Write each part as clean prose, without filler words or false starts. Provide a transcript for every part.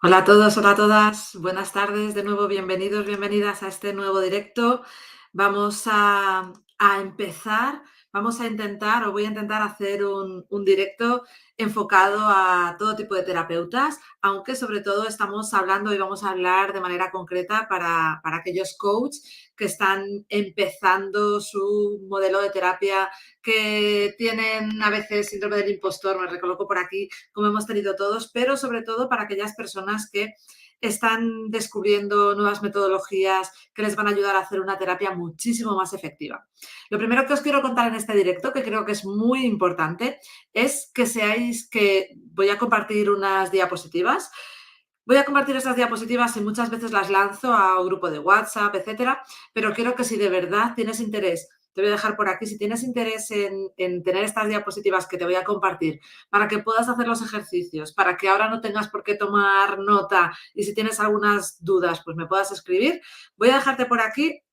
Hola a todos, hola a todas. Buenas tardes de nuevo, bienvenidos, bienvenidas a este nuevo directo. Vamos a empezar, vamos a intentar o voy a intentar hacer un directo enfocado a todo tipo de terapeutas, aunque sobre todo estamos hablando y vamos a hablar de manera concreta para aquellos coaches que están empezando su modelo de terapia, que tienen a veces síndrome del impostor, me recoloco por aquí, como hemos tenido todos, pero sobre todo para aquellas personas que están descubriendo nuevas metodologías que les van a ayudar a hacer una terapia muchísimo más efectiva. Lo primero que os quiero contar en este directo, que creo que es muy importante, es que voy a compartir unas diapositivas. Voy a compartir esas diapositivas y muchas veces las lanzo a un grupo de WhatsApp, etcétera, pero quiero que si de verdad tienes interés, te voy a dejar por aquí, si tienes interés en tener estas diapositivas que te voy a compartir para que puedas hacer los ejercicios, para que ahora no tengas por qué tomar nota y si tienes algunas dudas, pues me puedas escribir. Voy a dejarte por aquí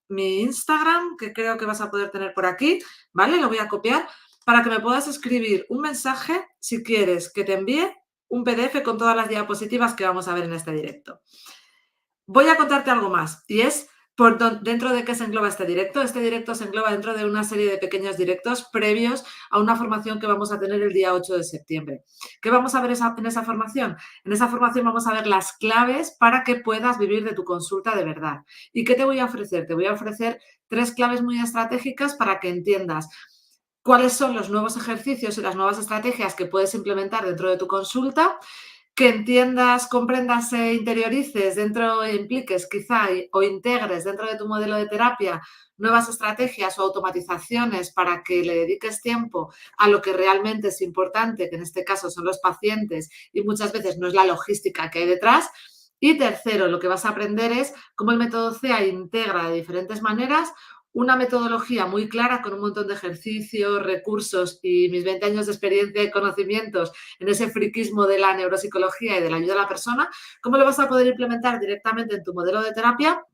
mi Instagram, que creo que vas a poder tener por aquí, ¿vale? Lo voy a copiar para que me puedas escribir un mensaje si quieres que te envíe un PDF con todas las diapositivas que vamos a ver en este directo. Voy a contarte algo más y es dentro de qué se engloba este directo. Este directo se engloba dentro de una serie de pequeños directos previos a una formación que vamos a tener el día 8 de septiembre. ¿Qué vamos a ver en esa formación? En esa formación vamos a ver las claves para que puedas vivir de tu consulta de verdad. ¿Y qué te voy a ofrecer? Te voy a ofrecer 3 claves muy estratégicas para que entiendas cuáles son los nuevos ejercicios y las nuevas estrategias que puedes implementar dentro de tu consulta, que entiendas, comprendas e interiorices dentro e impliques quizá o integres dentro de tu modelo de terapia nuevas estrategias o automatizaciones para que le dediques tiempo a lo que realmente es importante, que en este caso son los pacientes y muchas veces no es la logística que hay detrás. Y tercero, lo que vas a aprender es cómo el método CEA integra de diferentes maneras una metodología muy clara con un montón de ejercicios, recursos y mis 20 años de experiencia y conocimientos en ese friquismo de la neuropsicología y de la ayuda a la persona, cómo lo vas a poder implementar directamente en tu modelo de terapia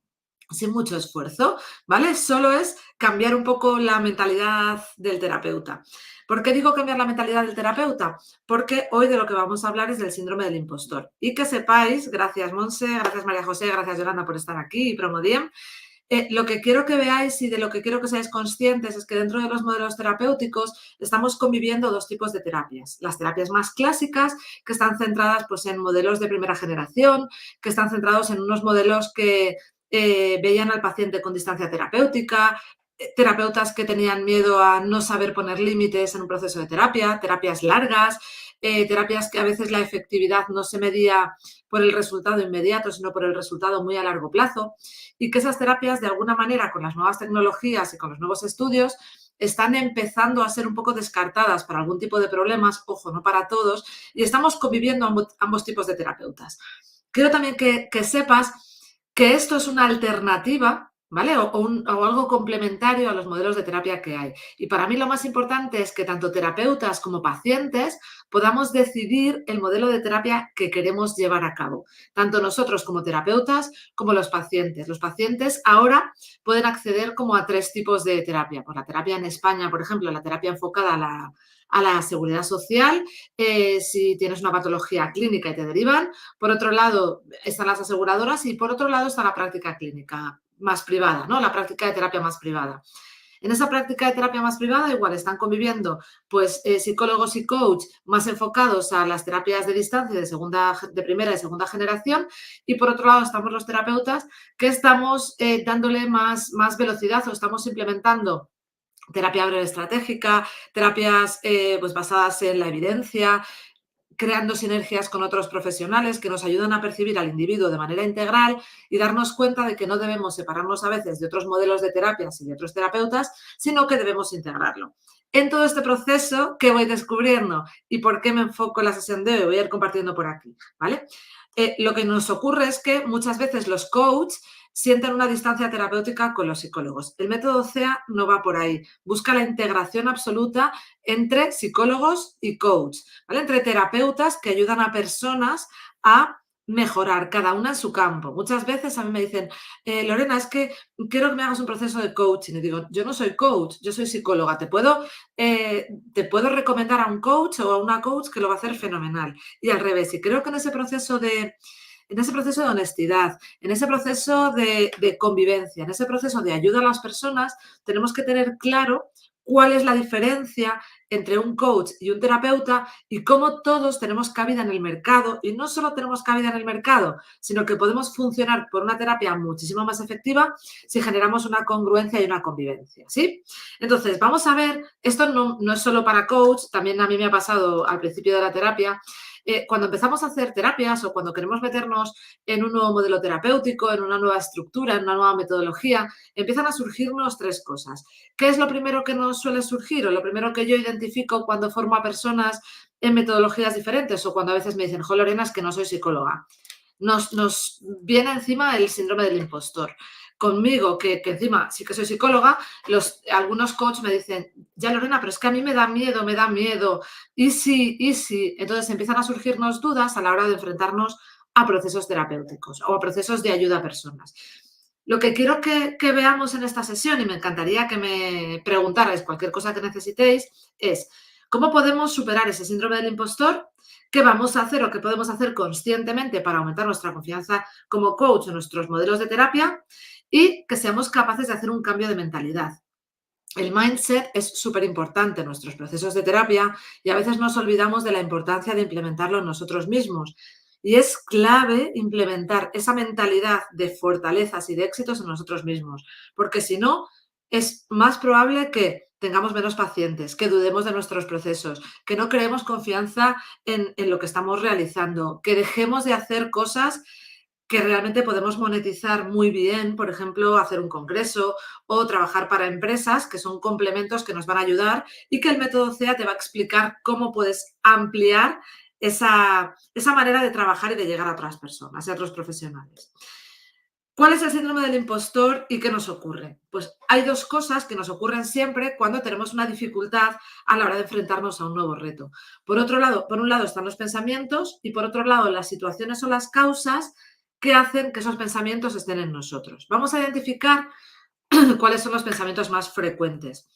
sin mucho esfuerzo, ¿vale? Solo es cambiar un poco la mentalidad del terapeuta. ¿Por qué digo cambiar la mentalidad del terapeuta? Porque hoy de lo que vamos a hablar es del síndrome del impostor. Y que sepáis, gracias Monse, gracias María José, gracias Yolanda por estar aquí y Promodiem, lo que quiero que veáis y de lo que quiero que seáis conscientes es que dentro de los modelos terapéuticos estamos conviviendo dos tipos de terapias. Las terapias más clásicas, que están centradas pues, en modelos de primera generación, que están centrados en unos modelos que veían al paciente con distancia terapéutica, terapeutas que tenían miedo a no saber poner límites en un proceso de terapia, terapias largas, terapias que a veces la efectividad no se medía por el resultado inmediato, sino por el resultado muy a largo plazo, y que esas terapias, de alguna manera, con las nuevas tecnologías y con los nuevos estudios, están empezando a ser un poco descartadas para algún tipo de problemas, ojo, no para todos, y estamos conviviendo ambos tipos de terapeutas. Quiero también que sepas que esto es una alternativa, ¿vale? O algo complementario a los modelos de terapia que hay. Y para mí lo más importante es que tanto terapeutas como pacientes podamos decidir el modelo de terapia que queremos llevar a cabo. Tanto nosotros como terapeutas como los pacientes. Los pacientes ahora pueden acceder como a 3 tipos de terapia. Pues la terapia en España, por ejemplo, la terapia enfocada a la seguridad social, si tienes una patología clínica y te derivan. Por otro lado, están las aseguradoras y por otro lado está la práctica clínica más privada, ¿no? La práctica de terapia más privada. En esa práctica de terapia más privada igual están conviviendo pues psicólogos y coach más enfocados a las terapias de distancia de primera y segunda generación, y por otro lado estamos los terapeutas que estamos dándole más velocidad o estamos implementando terapia breve estratégica, terapias pues basadas en la evidencia, creando sinergias con otros profesionales que nos ayudan a percibir al individuo de manera integral y darnos cuenta de que no debemos separarnos a veces de otros modelos de terapias y de otros terapeutas, sino que debemos integrarlo. En todo este proceso, ¿qué voy descubriendo? ¿Y por qué me enfoco en la sesión de hoy? Voy a ir compartiendo por aquí, ¿vale? Lo que nos ocurre es que muchas veces los coaches sienten una distancia terapéutica con los psicólogos. El método CEA no va por ahí. Busca la integración absoluta entre psicólogos y coach, ¿vale? Entre terapeutas que ayudan a personas a mejorar, cada una en su campo. Muchas veces a mí me dicen, Lorena, es que quiero que me hagas un proceso de coaching. Y digo, yo no soy coach, yo soy psicóloga. Te puedo recomendar a un coach o a una coach que lo va a hacer fenomenal. Y al revés, y creo que en ese proceso de honestidad, en ese proceso de convivencia, en ese proceso de ayuda a las personas, tenemos que tener claro cuál es la diferencia entre un coach y un terapeuta y cómo todos tenemos cabida en el mercado. Y no solo tenemos cabida en el mercado, sino que podemos funcionar por una terapia muchísimo más efectiva si generamos una congruencia y una convivencia, ¿sí? Entonces, vamos a ver, esto no es solo para coach, también a mí me ha pasado al principio de la terapia. Cuando empezamos a hacer terapias o cuando queremos meternos en un nuevo modelo terapéutico, en una nueva estructura, en una nueva metodología, empiezan a surgirnos tres cosas. ¿Qué es lo primero que nos suele surgir o lo primero que yo identifico cuando formo a personas en metodologías diferentes o cuando a veces me dicen, jo, Lorena, es que no soy psicóloga? Nos viene encima el síndrome del impostor. Conmigo, que encima sí que soy psicóloga, algunos coaches me dicen, ya Lorena, pero es que a mí me da miedo, y sí, y sí. Entonces empiezan a surgirnos dudas a la hora de enfrentarnos a procesos terapéuticos o a procesos de ayuda a personas. Lo que quiero que veamos en esta sesión, y me encantaría que me preguntarais cualquier cosa que necesitéis, es cómo podemos superar ese síndrome del impostor, qué vamos a hacer o qué podemos hacer conscientemente para aumentar nuestra confianza como coach en nuestros modelos de terapia y que seamos capaces de hacer un cambio de mentalidad. El mindset es súper importante en nuestros procesos de terapia y a veces nos olvidamos de la importancia de implementarlo en nosotros mismos. Y es clave implementar esa mentalidad de fortalezas y de éxitos en nosotros mismos, porque si no, es más probable que tengamos menos pacientes, que dudemos de nuestros procesos, que no creemos confianza en lo que estamos realizando, que dejemos de hacer cosas que realmente podemos monetizar muy bien, por ejemplo, hacer un congreso o trabajar para empresas, que son complementos que nos van a ayudar y que el método CEA te va a explicar cómo puedes ampliar esa manera de trabajar y de llegar a otras personas y a otros profesionales. ¿Cuál es el síndrome del impostor y qué nos ocurre? Pues hay dos cosas que nos ocurren siempre cuando tenemos una dificultad a la hora de enfrentarnos a un nuevo reto. Por un lado están los pensamientos y por otro lado las situaciones o las causas que hacen que esos pensamientos estén en nosotros. Vamos a identificar cuáles son los pensamientos más frecuentes.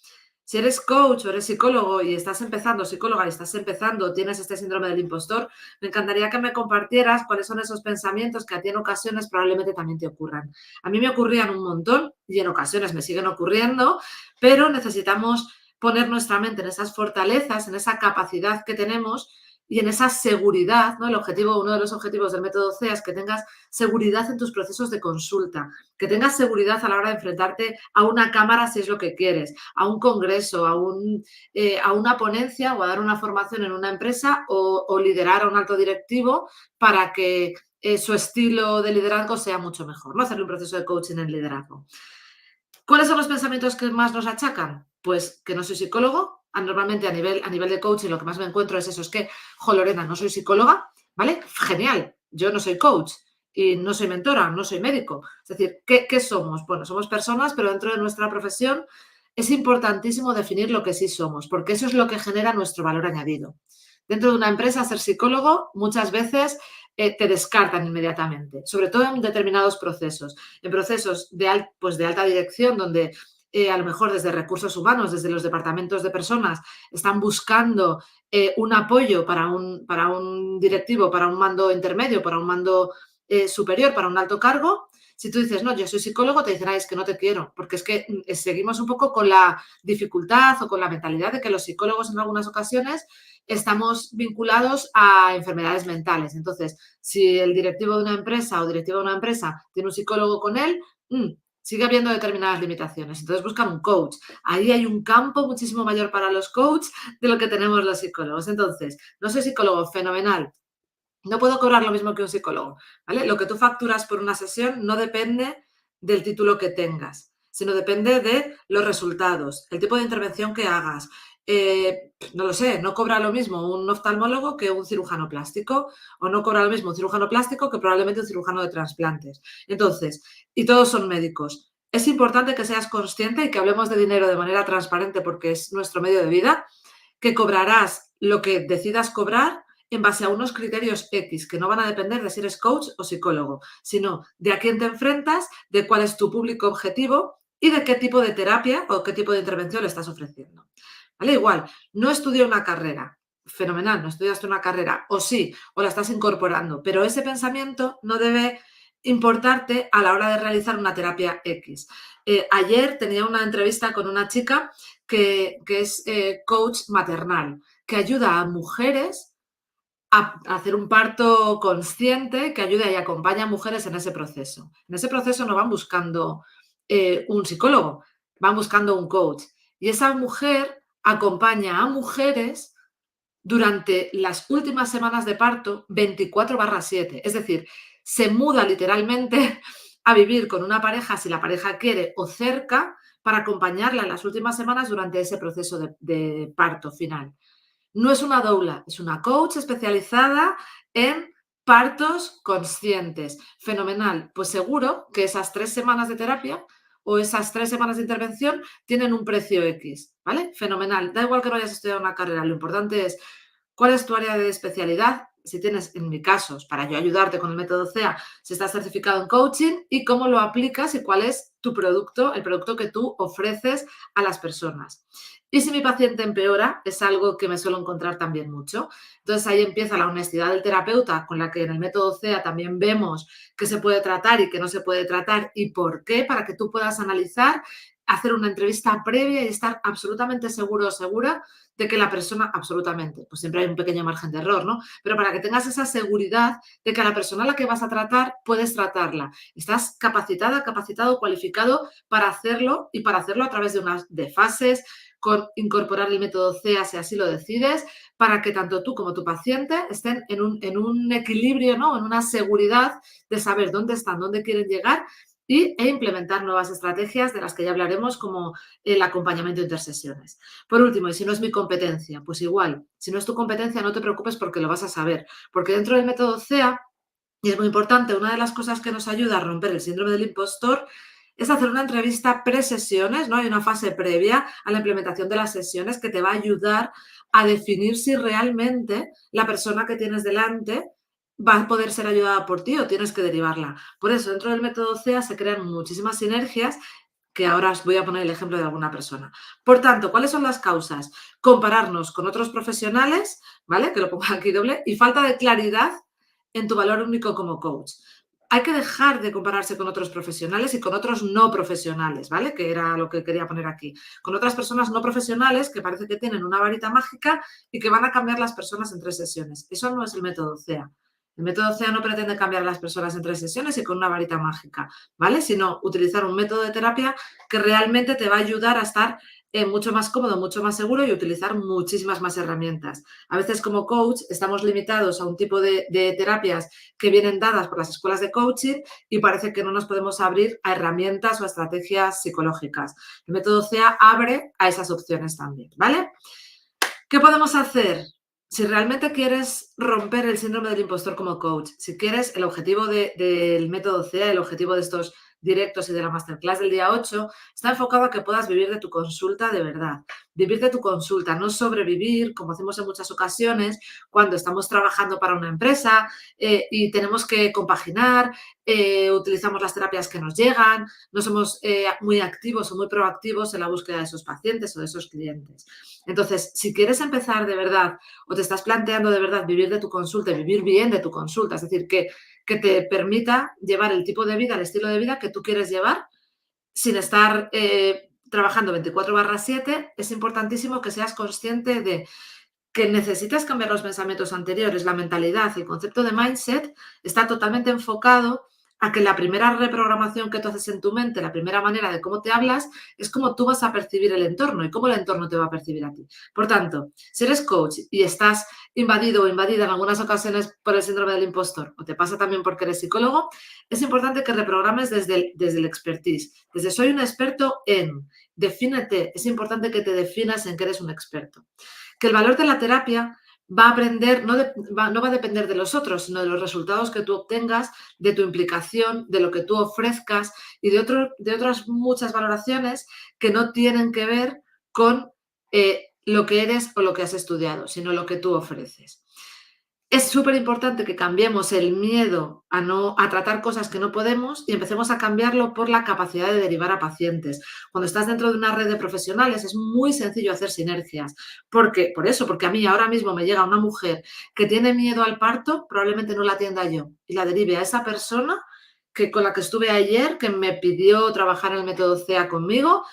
Si eres coach o eres psicólogo y estás empezando, psicóloga y estás empezando, tienes este síndrome del impostor, me encantaría que me compartieras cuáles son esos pensamientos que a ti en ocasiones probablemente también te ocurran. A mí me ocurrían un montón y en ocasiones me siguen ocurriendo, pero necesitamos poner nuestra mente en esas fortalezas, en esa capacidad que tenemos y en esa seguridad, ¿no? Uno de los objetivos del método CEA es que tengas seguridad en tus procesos de consulta, que tengas seguridad a la hora de enfrentarte a una cámara si es lo que quieres, a un congreso, a una ponencia o a dar una formación en una empresa o liderar a un alto directivo para que su estilo de liderazgo sea mucho mejor, ¿no? Hacerle un proceso de coaching en liderazgo. ¿Cuáles son los pensamientos que más nos achacan? Pues que no soy psicólogo. Normalmente a nivel de coaching lo que más me encuentro es eso, es que, jo, Lorena, no soy psicóloga, ¿vale? Genial, yo no soy coach y no soy mentora, no soy médico. Es decir, ¿qué somos? Bueno, somos personas, pero dentro de nuestra profesión es importantísimo definir lo que sí somos, porque eso es lo que genera nuestro valor añadido. Dentro de una empresa, ser psicólogo muchas veces te descartan inmediatamente, sobre todo en determinados procesos. En procesos de alta dirección, donde a lo mejor desde recursos humanos, desde los departamentos de personas, están buscando un apoyo para un directivo, para un mando intermedio, para un mando superior, para un alto cargo. Si tú dices, no, yo soy psicólogo, te dicen, es que no te quiero, porque es que seguimos un poco con la dificultad o con la mentalidad de que los psicólogos en algunas ocasiones estamos vinculados a enfermedades mentales. Entonces, si el directivo de una empresa o directiva de una empresa tiene un psicólogo con él, sigue habiendo determinadas limitaciones. Entonces buscan un coach. Ahí hay un campo muchísimo mayor para los coaches de lo que tenemos los psicólogos. Entonces, no soy psicólogo, fenomenal. No puedo cobrar lo mismo que un psicólogo, ¿vale? Lo que tú facturas por una sesión no depende del título que tengas, sino depende de los resultados, el tipo de intervención que hagas. No lo sé, no cobra lo mismo un oftalmólogo que un cirujano plástico, o no cobra lo mismo un cirujano plástico que probablemente un cirujano de trasplantes. Entonces, y todos son médicos. Es importante que seas consciente y que hablemos de dinero de manera transparente porque es nuestro medio de vida, que cobrarás lo que decidas cobrar en base a unos criterios X que no van a depender de si eres coach o psicólogo, sino de a quién te enfrentas, de cuál es tu público objetivo y de qué tipo de terapia o qué tipo de intervención le estás ofreciendo. ¿Vale? Igual, no estudié una carrera. Fenomenal, no estudiaste una carrera, o sí, o la estás incorporando, pero ese pensamiento no debe importarte a la hora de realizar una terapia X. Ayer tenía una entrevista con una chica que es coach maternal, que ayuda a mujeres a hacer un parto consciente, que ayuda y acompaña a mujeres en ese proceso. En ese proceso no van buscando un psicólogo, van buscando un coach. Y esa mujer acompaña a mujeres durante las últimas semanas de parto 24/7. Es decir, se muda literalmente a vivir con una pareja, si la pareja quiere, o cerca, para acompañarla en las últimas semanas durante ese proceso de parto final. No es una doula, es una coach especializada en partos conscientes. Fenomenal. Pues seguro que esas 3 semanas de terapia o esas 3 semanas de intervención tienen un precio X, ¿vale? Fenomenal. Da igual que no hayas estudiado una carrera, lo importante es cuál es tu área de especialidad, si tienes, en mi caso, para yo ayudarte con el método CEA, si estás certificado en coaching y cómo lo aplicas y cuál es tu producto, el producto que tú ofreces a las personas. Y si mi paciente empeora, es algo que me suelo encontrar también mucho. Entonces ahí empieza la honestidad del terapeuta, con la que en el método CEA también vemos qué se puede tratar y qué no se puede tratar y por qué, para que tú puedas analizar, hacer una entrevista previa y estar absolutamente seguro o segura de que la persona, absolutamente, pues siempre hay un pequeño margen de error, ¿no? Pero para que tengas esa seguridad de que a la persona a la que vas a tratar, puedes tratarla. Estás capacitada, capacitado, cualificado para hacerlo y para hacerlo a través de unas de fases, con incorporar el método CEA si así lo decides, para que tanto tú como tu paciente estén en un equilibrio, ¿no? En una seguridad de saber dónde están, dónde quieren llegar e implementar nuevas estrategias de las que ya hablaremos, como el acompañamiento intersesiones. Por último, y si no es mi competencia, pues igual, si no es tu competencia, no te preocupes porque lo vas a saber, porque dentro del método CEA, y es muy importante, una de las cosas que nos ayuda a romper el síndrome del impostor es hacer una entrevista pre-sesiones, ¿no? Hay una fase previa a la implementación de las sesiones que te va a ayudar a definir si realmente la persona que tienes delante va a poder ser ayudada por ti o tienes que derivarla. Por eso, dentro del método CEA se crean muchísimas sinergias, que ahora os voy a poner el ejemplo de alguna persona. Por tanto, ¿cuáles son las causas? Compararnos con otros profesionales, ¿vale? Que lo pongo aquí doble, y falta de claridad en tu valor único como coach. Hay que dejar de compararse con otros profesionales y con otros no profesionales, ¿vale? Que era lo que quería poner aquí. Con otras personas no profesionales que parece que tienen una varita mágica y que van a cambiar las personas en 3 sesiones. Eso no es el método CEA. El método CEA no pretende cambiar a las personas en 3 sesiones y con una varita mágica, ¿vale? Sino utilizar un método de terapia que realmente te va a ayudar a estar mucho más cómodo, mucho más seguro y utilizar muchísimas más herramientas. A veces como coach estamos limitados a un tipo de terapias que vienen dadas por las escuelas de coaching y parece que no nos podemos abrir a herramientas o a estrategias psicológicas. El método CEA abre a esas opciones también, ¿vale? ¿Qué podemos hacer? Si realmente quieres romper el síndrome del impostor como coach, si quieres el objetivo del método CEA, el objetivo de estos directos y de la masterclass del día 8, está enfocado a que puedas vivir de tu consulta de verdad. Vivir de tu consulta, no sobrevivir, como hacemos en muchas ocasiones, cuando estamos trabajando para una empresa y tenemos que compaginar, utilizamos las terapias que nos llegan, no somos muy activos o muy proactivos en la búsqueda de esos pacientes o de esos clientes. Entonces, si quieres empezar de verdad o te estás planteando de verdad vivir de tu consulta y vivir bien de tu consulta, es decir, que te permita llevar el tipo de vida, el estilo de vida que tú quieres llevar sin estar trabajando 24/7, es importantísimo que seas consciente de que necesitas cambiar los pensamientos anteriores, la mentalidad, el concepto de mindset está totalmente enfocado a que la primera reprogramación que tú haces en tu mente, la primera manera de cómo te hablas, es cómo tú vas a percibir el entorno y cómo el entorno te va a percibir a ti. Por tanto, si eres coach y estás invadido o invadida en algunas ocasiones por el síndrome del impostor, o te pasa también porque eres psicólogo, es importante que reprogrames desde el expertise, desde soy un experto en, defínete, es importante que te definas en que eres un experto. Que el valor de la terapia va a aprender, no va a depender de los otros, sino de los resultados que tú obtengas, de tu implicación, de lo que tú ofrezcas y de otras muchas valoraciones que no tienen que ver con lo que eres o lo que has estudiado, sino lo que tú ofreces. Es súper importante que cambiemos el miedo a tratar cosas que no podemos y empecemos a cambiarlo por la capacidad de derivar a pacientes. Cuando estás dentro de una red de profesionales es muy sencillo hacer sinergias. Por eso, porque a mí ahora mismo me llega una mujer que tiene miedo al parto, probablemente no la atienda yo y la derive a esa persona con la que estuve ayer, que me pidió trabajar en el método CEA conmigo.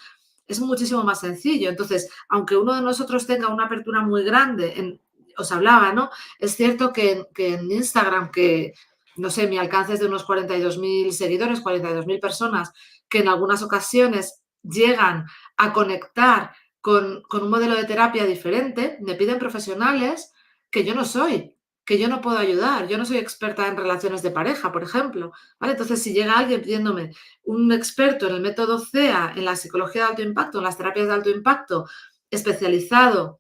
Es muchísimo más sencillo. Entonces, aunque uno de nosotros tenga una apertura muy grande, os hablaba, ¿no? Es cierto que en Instagram, que no sé, mi alcance es de unos 42.000 seguidores, 42.000 personas, que en algunas ocasiones llegan a conectar con un modelo de terapia diferente, me piden profesionales que yo no soy, que yo no puedo ayudar. Yo no soy experta en relaciones de pareja, por ejemplo. ¿Vale? Entonces, si llega alguien pidiéndome un experto en el método CEA, en la psicología de alto impacto, en las terapias de alto impacto, especializado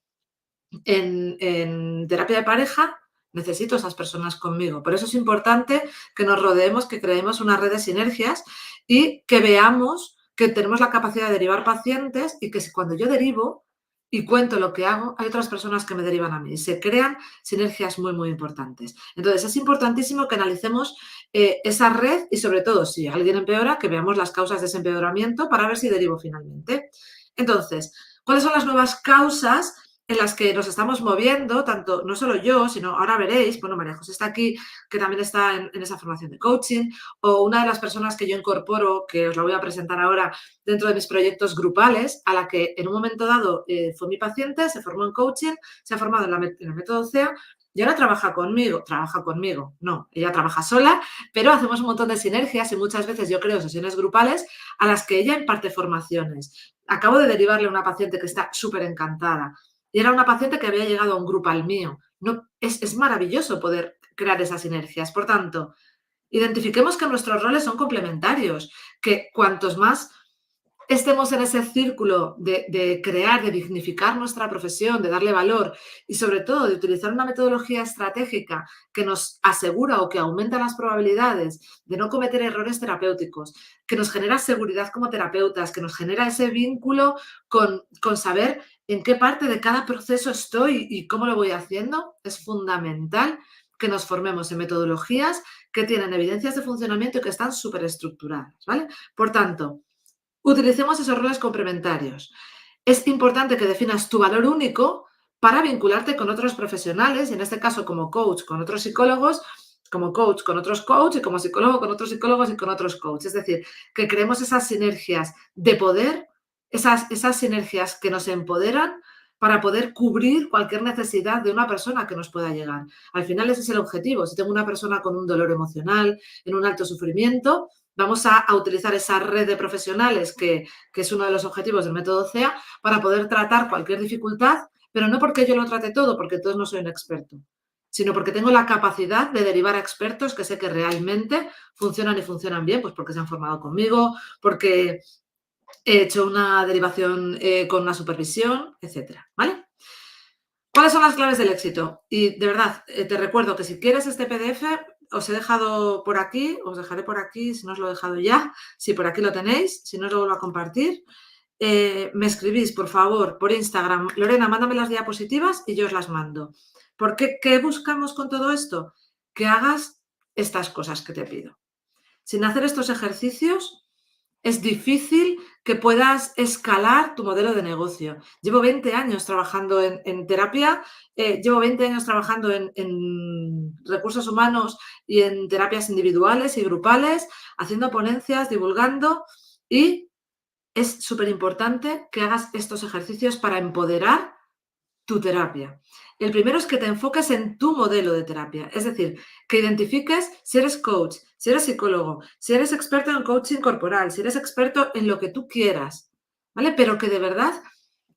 en terapia de pareja, necesito esas personas conmigo. Por eso es importante que nos rodeemos, que creemos una red de sinergias y que veamos que tenemos la capacidad de derivar pacientes y que cuando yo derivo y cuento lo que hago, hay otras personas que me derivan a mí. Se crean sinergias muy, muy importantes. Entonces, es importantísimo que analicemos esa red y, sobre todo, si alguien empeora, que veamos las causas de ese empeoramiento para ver si derivo finalmente. Entonces, ¿cuáles son las nuevas causas en las que nos estamos moviendo, tanto, no solo yo, sino ahora veréis, bueno, María José está aquí, que también está en esa formación de coaching, o una de las personas que yo incorporo, que os la voy a presentar ahora dentro de mis proyectos grupales, a la que en un momento dado fue mi paciente, se formó en coaching, se ha formado en el método CEA, y ahora trabaja conmigo, no, ella trabaja sola, pero hacemos un montón de sinergias y muchas veces yo creo sesiones grupales a las que ella imparte formaciones. Acabo de derivarle a una paciente que está súper encantada. Y era una paciente que había llegado a un grupo al mío. No, es maravilloso poder crear esas sinergias. Por tanto, identifiquemos que nuestros roles son complementarios, que cuantos más estemos en ese círculo de crear, de dignificar nuestra profesión, de darle valor y sobre todo de utilizar una metodología estratégica que nos asegura o que aumenta las probabilidades de no cometer errores terapéuticos, que nos genera seguridad como terapeutas, que nos genera ese vínculo con saber en qué parte de cada proceso estoy y cómo lo voy haciendo, es fundamental que nos formemos en metodologías que tienen evidencias de funcionamiento y que están súper estructuradas, ¿vale? Por tanto, utilicemos esos roles complementarios. Es importante que definas tu valor único para vincularte con otros profesionales, y en este caso como coach con otros psicólogos, como coach con otros coaches y como psicólogo con otros psicólogos y con otros coaches. Es decir, que creemos esas sinergias de poder, esas sinergias que nos empoderan para poder cubrir cualquier necesidad de una persona que nos pueda llegar. Al final ese es el objetivo. Si tengo una persona con un dolor emocional, en un alto sufrimiento, vamos a utilizar esa red de profesionales que es uno de los objetivos del método CEA para poder tratar cualquier dificultad, pero no porque yo lo trate todo, porque entonces no soy un experto, sino porque tengo la capacidad de derivar a expertos que sé que realmente funcionan y funcionan bien, pues porque se han formado conmigo, porque he hecho una derivación con una supervisión, etcétera, ¿vale? ¿Cuáles son las claves del éxito? Y de verdad, te recuerdo que si quieres este PDF, os he dejado por aquí, os dejaré por aquí, si no os lo he dejado ya, si por aquí lo tenéis, si no os lo vuelvo a compartir. Me escribís, por favor, por Instagram, Lorena, mándame las diapositivas y yo os las mando. ¿Por qué? ¿Qué buscamos con todo esto? Que hagas estas cosas que te pido. Sin hacer estos ejercicios, es difícil que puedas escalar tu modelo de negocio. Llevo 20 años trabajando en terapia, llevo 20 años trabajando en recursos humanos y en terapias individuales y grupales, haciendo ponencias, divulgando, y es súper importante que hagas estos ejercicios para empoderar tu terapia. El primero es que te enfoques en tu modelo de terapia, es decir, que identifiques si eres coach, si eres psicólogo, si eres experto en coaching corporal, si eres experto en lo que tú quieras, ¿vale? Pero que de verdad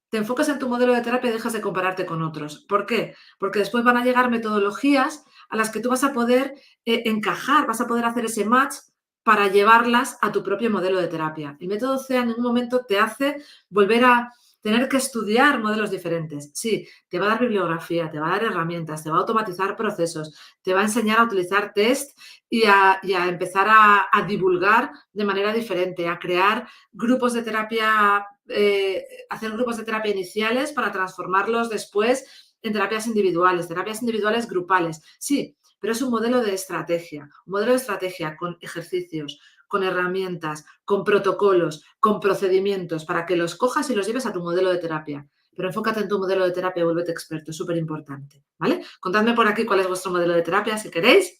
te enfoques en tu modelo de terapia y dejas de compararte con otros. ¿Por qué? Porque después van a llegar metodologías a las que tú vas a poder encajar, vas a poder hacer ese match para llevarlas a tu propio modelo de terapia. El método CEA en ningún momento te hace volver a tener que estudiar modelos diferentes. Sí, te va a dar bibliografía, te va a dar herramientas, te va a automatizar procesos, te va a enseñar a utilizar test y a empezar a divulgar de manera diferente, a crear grupos de terapia, hacer grupos de terapia iniciales para transformarlos después en terapias individuales grupales. Sí, pero es un modelo de estrategia con ejercicios, con herramientas, con protocolos, con procedimientos, para que los cojas y los lleves a tu modelo de terapia. Pero enfócate en tu modelo de terapia y vuélvete experto, es súper importante, ¿vale? Contadme por aquí cuál es vuestro modelo de terapia, si queréis.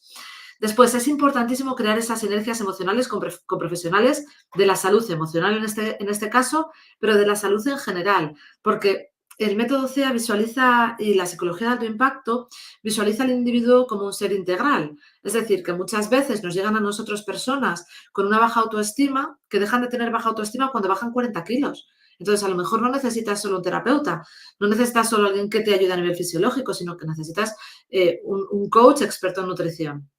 Después, es importantísimo crear esas sinergias emocionales con profesionales de la salud emocional en este caso, pero de la salud en general, porque el método CEA visualiza, y la psicología de alto impacto, visualiza al individuo como un ser integral. Es decir, que muchas veces nos llegan a nosotros personas con una baja autoestima que dejan de tener baja autoestima cuando bajan 40 kilos. Entonces, a lo mejor no necesitas solo un terapeuta, no necesitas solo alguien que te ayude a nivel fisiológico, sino que necesitas un coach experto en nutrición.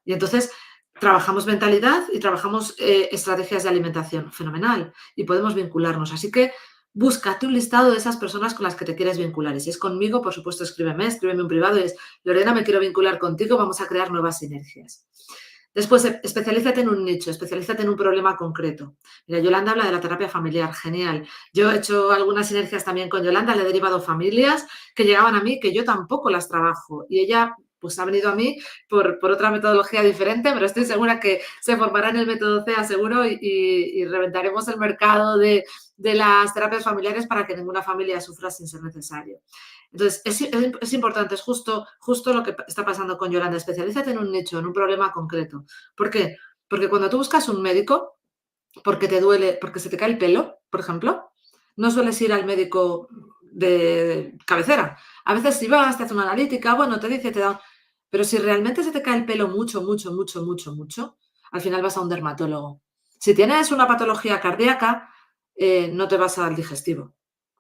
Y entonces trabajamos mentalidad y trabajamos estrategias de alimentación. Fenomenal. Y podemos vincularnos. Así que búscate un listado de esas personas con las que te quieres vincular. Y si es conmigo, por supuesto, escríbeme un privado y es: Lorena, me quiero vincular contigo, vamos a crear nuevas sinergias. Después, especialízate en un nicho, especialízate en un problema concreto. Mira, Yolanda habla de la terapia familiar, genial. Yo he hecho algunas sinergias también con Yolanda, le he derivado familias que llegaban a mí, que yo tampoco las trabajo. Y ella pues ha venido a mí por otra metodología diferente, pero estoy segura que se formará en el método CEA seguro y reventaremos el mercado de las terapias familiares para que ninguna familia sufra sin ser necesario. Entonces, es importante, es justo lo que está pasando con Yolanda. Especialízate en un nicho, en un problema concreto. ¿Por qué? Porque cuando tú buscas un médico, porque te duele, porque se te cae el pelo, por ejemplo, no sueles ir al médico de cabecera. A veces si vas, te hace una analítica, bueno, te dice, te da... Pero si realmente se te cae el pelo mucho, al final vas a un dermatólogo. Si tienes una patología cardíaca, no te vas al digestivo.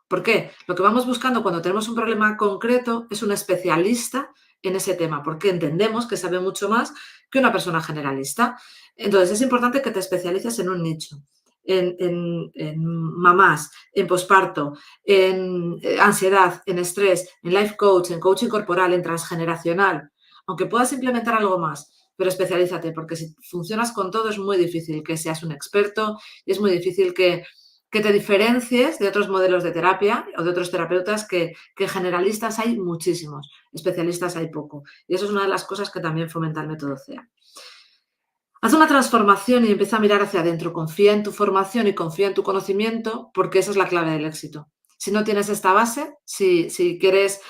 ¿Por qué? Lo que vamos buscando cuando tenemos un problema concreto es un especialista en ese tema, porque entendemos que sabe mucho más que una persona generalista. Entonces, es importante que te especialices en un nicho, en mamás, en posparto, en ansiedad, en estrés, en life coach, en coaching corporal, en transgeneracional, aunque puedas implementar algo más, pero especialízate, porque si funcionas con todo es muy difícil que seas un experto y es muy difícil que te diferencies de otros modelos de terapia o de otros terapeutas que generalistas hay muchísimos, especialistas hay poco. Y eso es una de las cosas que también fomenta el método CEA. Haz una transformación y empieza a mirar hacia adentro. Confía en tu formación y confía en tu conocimiento, porque esa es la clave del éxito. Si no tienes esta base, si quieres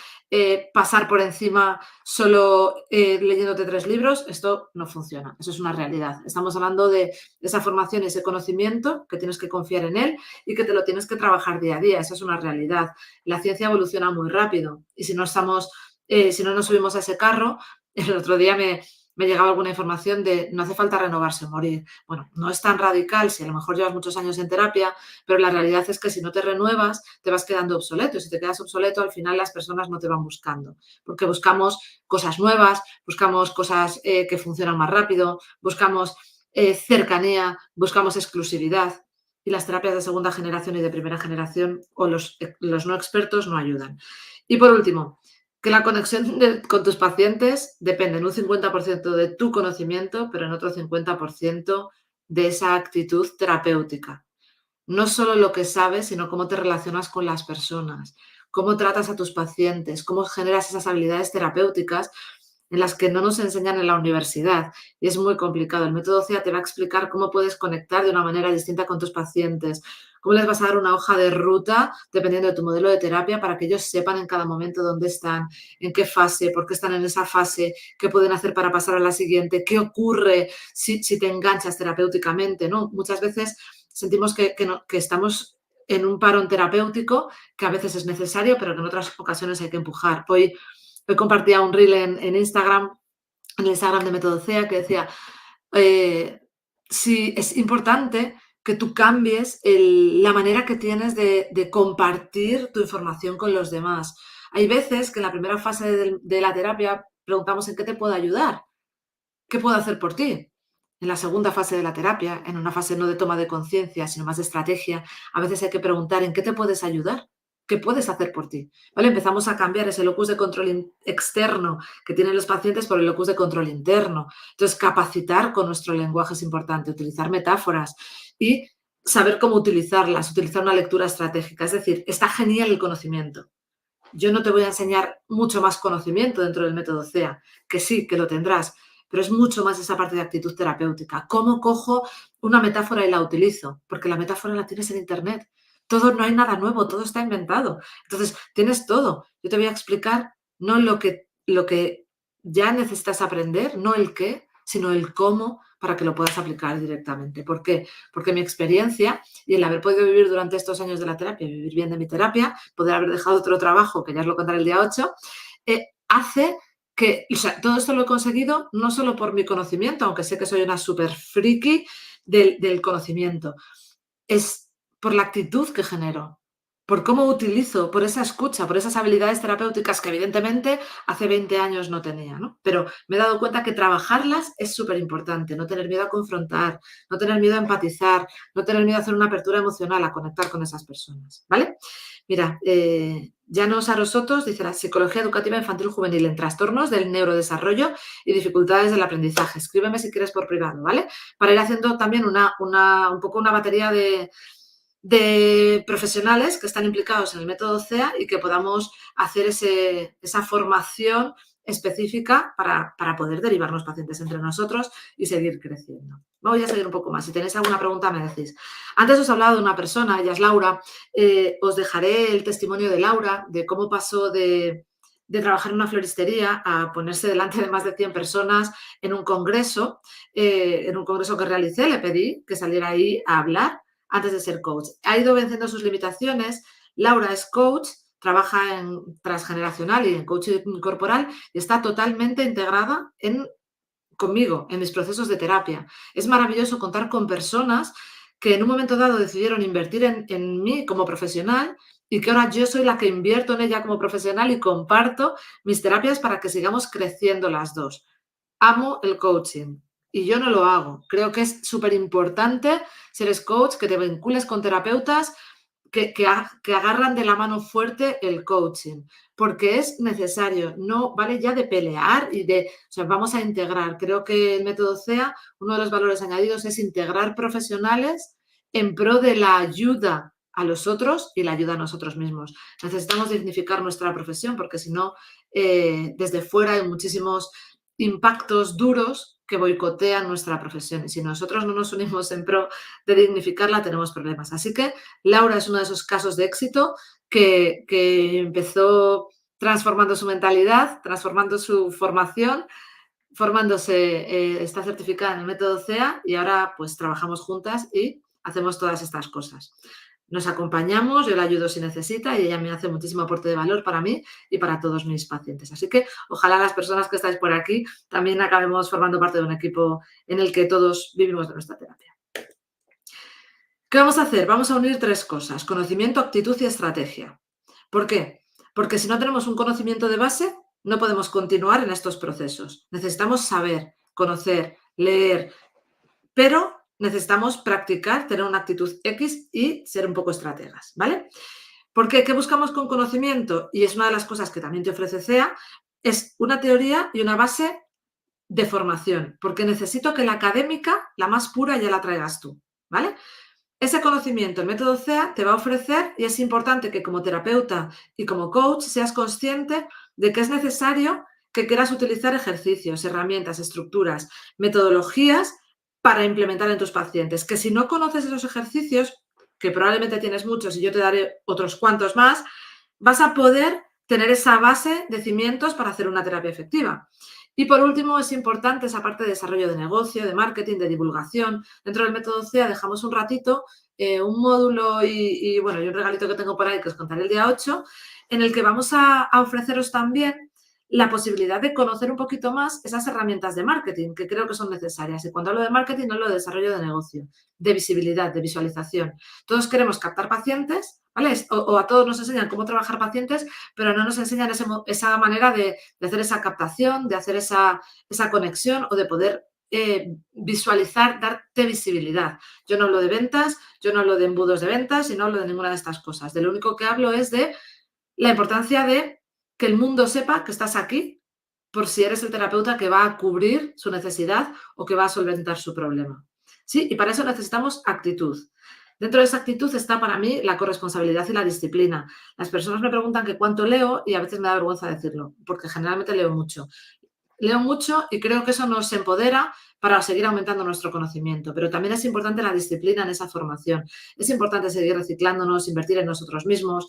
pasar por encima solo leyéndote 3 libros, esto no funciona. Eso es una realidad. Estamos hablando de esa formación y ese conocimiento, que tienes que confiar en él y que te lo tienes que trabajar día a día. Esa es una realidad. La ciencia evoluciona muy rápido y si no nos subimos a ese carro, el otro día me llegaba alguna información de no hace falta renovarse o morir. Bueno, no es tan radical si a lo mejor llevas muchos años en terapia, pero la realidad es que si no te renuevas, te vas quedando obsoleto. Y si te quedas obsoleto, al final las personas no te van buscando, porque buscamos cosas nuevas, buscamos cosas que funcionan más rápido, buscamos cercanía, buscamos exclusividad. Y las terapias de segunda generación y de primera generación o los no expertos no ayudan. Y por último, que la conexión con tus pacientes depende en un 50% de tu conocimiento, pero en otro 50% de esa actitud terapéutica. No solo lo que sabes, sino cómo te relacionas con las personas, cómo tratas a tus pacientes, cómo generas esas habilidades terapéuticas en las que no nos enseñan en la universidad. Y es muy complicado. El método CEA te va a explicar cómo puedes conectar de una manera distinta con tus pacientes, cómo les vas a dar una hoja de ruta dependiendo de tu modelo de terapia para que ellos sepan en cada momento dónde están, en qué fase, por qué están en esa fase, qué pueden hacer para pasar a la siguiente, qué ocurre si te enganchas terapéuticamente, ¿no? Muchas veces sentimos que estamos en un parón terapéutico que a veces es necesario, pero que en otras ocasiones hay que empujar. Hoy compartía un reel en Instagram, en el Instagram de Método CEA, que decía, sí, es importante que tú cambies la manera que tienes de compartir tu información con los demás. Hay veces que en la primera fase de la terapia preguntamos en qué te puedo ayudar, qué puedo hacer por ti. En la segunda fase de la terapia, en una fase no de toma de conciencia, sino más de estrategia, a veces hay que preguntar en qué te puedes ayudar, qué puedes hacer por ti. ¿Vale? Empezamos a cambiar ese locus de control externo que tienen los pacientes por el locus de control interno. Entonces, capacitar con nuestro lenguaje es importante, utilizar metáforas y saber cómo utilizarlas, utilizar una lectura estratégica. Es decir, está genial el conocimiento, Yo no te voy a enseñar mucho más conocimiento dentro del método CEA, que sí, que lo tendrás, pero es mucho más esa parte de actitud terapéutica. ¿Cómo cojo una metáfora y la utilizo? Porque la metáfora la tienes en Internet. Todo, no hay nada nuevo, todo está inventado. Entonces, tienes todo. Yo te voy a explicar no lo que ya necesitas aprender, no el qué, sino el cómo para que lo puedas aplicar directamente. ¿Por qué? Porque mi experiencia y el haber podido vivir durante estos años de la terapia, vivir bien de mi terapia, poder haber dejado otro trabajo, que ya os lo contaré el día 8, hace que, o sea, todo esto lo he conseguido no solo por mi conocimiento, aunque sé que soy una súper friki del conocimiento, es por la actitud que genero, por cómo utilizo, por esa escucha, por esas habilidades terapéuticas que evidentemente hace 20 años no tenía, ¿no? Pero me he dado cuenta que trabajarlas es súper importante, no tener miedo a confrontar, no tener miedo a empatizar, no tener miedo a hacer una apertura emocional, a conectar con esas personas, ¿vale? Mira, Llanos Arosotos dice la psicología educativa infantil juvenil en trastornos del neurodesarrollo y dificultades del aprendizaje. Escríbeme si quieres por privado, ¿vale? Para ir haciendo también un poco una batería de profesionales que están implicados en el método CEA y que podamos hacer esa formación específica para poder derivar los pacientes entre nosotros y seguir creciendo. Voy a seguir un poco más. Si tenéis alguna pregunta, me decís. Antes os he hablado de una persona, ella es Laura. Os dejaré el testimonio de Laura, de cómo pasó de trabajar en una floristería a ponerse delante de más de 100 personas en un congreso que realicé. Le pedí que saliera ahí a hablar antes de ser coach. Ha ido venciendo sus limitaciones. Laura es coach, trabaja en transgeneracional y en coaching corporal y está totalmente integrada conmigo, en mis procesos de terapia. Es maravilloso contar con personas que en un momento dado decidieron invertir en mí como profesional y que ahora yo soy la que invierto en ella como profesional y comparto mis terapias para que sigamos creciendo las dos. Amo el coaching y yo no lo hago. Creo que es súper importante, si eres coach, que te vincules con terapeutas que agarran de la mano fuerte el coaching, porque es necesario, no vale ya de pelear o sea, vamos a integrar. Creo que el método CEA, uno de los valores añadidos es integrar profesionales en pro de la ayuda a los otros y la ayuda a nosotros mismos. Necesitamos dignificar nuestra profesión porque si no, desde fuera hay muchísimos impactos duros que boicotean nuestra profesión y si nosotros no nos unimos en pro de dignificarla tenemos problemas. Así que Laura es uno de esos casos de éxito que empezó transformando su mentalidad, transformando su formación, formándose, está certificada en el método CEA y ahora pues trabajamos juntas y hacemos todas estas cosas. Nos acompañamos, yo la ayudo si necesita y ella me hace muchísimo aporte de valor para mí y para todos mis pacientes. Así que ojalá las personas que estáis por aquí también acabemos formando parte de un equipo en el que todos vivimos de nuestra terapia. ¿Qué vamos a hacer? Vamos a unir tres cosas: conocimiento, actitud y estrategia. ¿Por qué? Porque si no tenemos un conocimiento de base, no podemos continuar en estos procesos. Necesitamos saber, conocer, leer, pero necesitamos practicar, tener una actitud X y ser un poco estrategas, ¿vale? ¿Por qué? ¿Qué buscamos con conocimiento? Y es una de las cosas que también te ofrece CEA, es una teoría y una base de formación, porque necesito que la académica, la más pura, ya la traigas tú, ¿vale? Ese conocimiento, el método CEA, te va a ofrecer y es importante que como terapeuta y como coach seas consciente de que es necesario que quieras utilizar ejercicios, herramientas, estructuras, metodologías para implementar en tus pacientes. Que si no conoces esos ejercicios, que probablemente tienes muchos y yo te daré otros cuantos más, vas a poder tener esa base de cimientos para hacer una terapia efectiva. Y por último, es importante esa parte de desarrollo de negocio, de marketing, de divulgación. Dentro del método CEA dejamos un ratito un módulo y un regalito que tengo por ahí que os contaré el día 8, en el que vamos a ofreceros también la posibilidad de conocer un poquito más esas herramientas de marketing que creo que son necesarias. Y cuando hablo de marketing no hablo de desarrollo de negocio, de visibilidad, de visualización. Todos queremos captar pacientes, ¿vale? O a todos nos enseñan cómo trabajar pacientes, pero no nos enseñan esa manera de hacer esa captación, de hacer esa conexión o de poder visualizar, darte visibilidad. Yo no hablo de ventas, yo no hablo de embudos de ventas y no hablo de ninguna de estas cosas. De lo único que hablo es de la importancia de que el mundo sepa que estás aquí por si eres el terapeuta que va a cubrir su necesidad o que va a solventar su problema. ¿Sí? Y para eso necesitamos actitud. Dentro de esa actitud está para mí la corresponsabilidad y la disciplina. Las personas me preguntan que cuánto leo y a veces me da vergüenza decirlo, porque generalmente leo mucho. Leo mucho y creo que eso nos empodera para seguir aumentando nuestro conocimiento, pero también es importante la disciplina en esa formación. Es importante seguir reciclándonos, invertir en nosotros mismos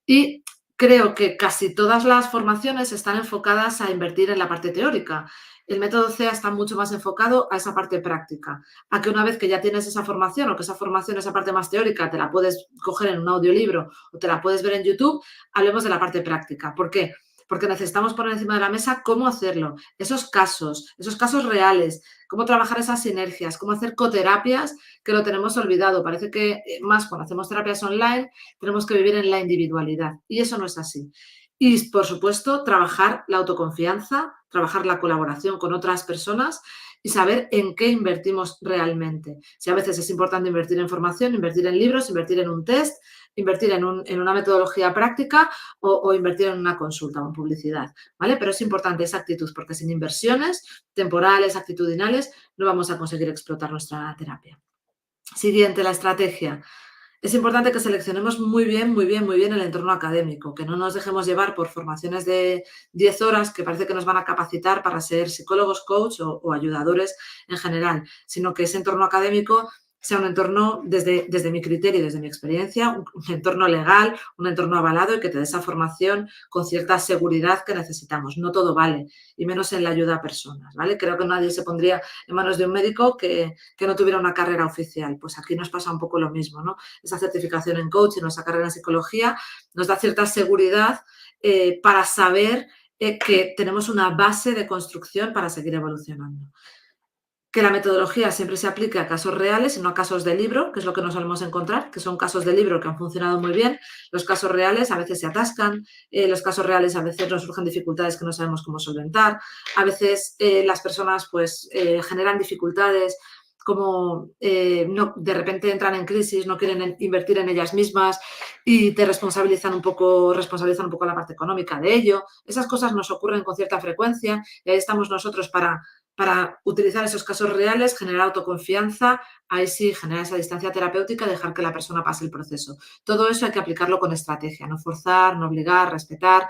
y creo que casi todas las formaciones están enfocadas a invertir en la parte teórica. El método CEA está mucho más enfocado a esa parte práctica, a que una vez que ya tienes esa formación o que esa formación, esa parte más teórica, te la puedes coger en un audiolibro o te la puedes ver en YouTube, hablemos de la parte práctica. ¿Por qué? Porque necesitamos poner encima de la mesa cómo hacerlo, esos casos reales, cómo trabajar esas sinergias, cómo hacer coterapias, que lo tenemos olvidado. Parece que más cuando hacemos terapias online tenemos que vivir en la individualidad y eso no es así. Y, por supuesto, trabajar la autoconfianza, trabajar la colaboración con otras personas y saber en qué invertimos realmente. Si a veces es importante invertir en formación, invertir en libros, invertir en un test, invertir en una metodología práctica o invertir en una consulta o en publicidad, ¿vale? Pero es importante esa actitud porque sin inversiones temporales, actitudinales, no vamos a conseguir explotar nuestra terapia. Siguiente, la estrategia. Es importante que seleccionemos muy bien, muy bien, muy bien el entorno académico, que no nos dejemos llevar por formaciones de 10 horas que parece que nos van a capacitar para ser psicólogos, coach o ayudadores en general, sino que ese entorno académico sea un entorno, desde mi criterio y desde mi experiencia, un entorno legal, un entorno avalado y que te dé esa formación con cierta seguridad que necesitamos. No todo vale, y menos en la ayuda a personas, ¿vale? Creo que nadie se pondría en manos de un médico que no tuviera una carrera oficial. Pues aquí nos pasa un poco lo mismo, ¿no? Esa certificación en coaching o esa carrera en psicología nos da cierta seguridad para saber que tenemos una base de construcción para seguir evolucionando. Que la metodología siempre se aplique a casos reales y no a casos de libro, que es lo que nos solemos encontrar, que son casos de libro que han funcionado muy bien. Los casos reales a veces se atascan, los casos reales a veces nos surgen dificultades que no sabemos cómo solventar, a veces las personas pues generan dificultades como no, de repente entran en crisis, no quieren invertir en ellas mismas y te responsabilizan un poco la parte económica de ello. Esas cosas nos ocurren con cierta frecuencia y ahí estamos nosotros para utilizar esos casos reales, generar autoconfianza, ahí sí, generar esa distancia terapéutica, dejar que la persona pase el proceso. Todo eso hay que aplicarlo con estrategia, no forzar, no obligar, respetar,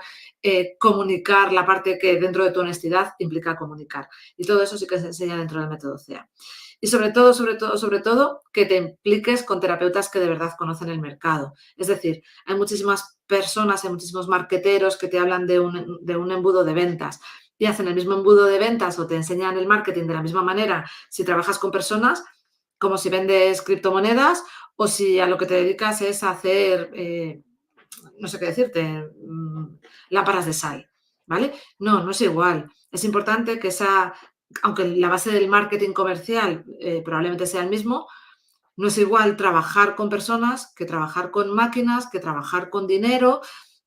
comunicar la parte que dentro de tu honestidad implica comunicar. Y todo eso sí que se enseña dentro del método CEA. Y sobre todo, sobre todo, sobre todo, que te impliques con terapeutas que de verdad conocen el mercado. Es decir, hay muchísimas personas, hay muchísimos marqueteros que te hablan de un embudo de ventas y hacen el mismo embudo de ventas o te enseñan el marketing de la misma manera si trabajas con personas, como si vendes criptomonedas o si a lo que te dedicas es a hacer, no sé qué decirte, lámparas de sal, ¿vale? No, no es igual. Es importante que aunque la base del marketing comercial probablemente sea el mismo, no es igual trabajar con personas que trabajar con máquinas, que trabajar con dinero,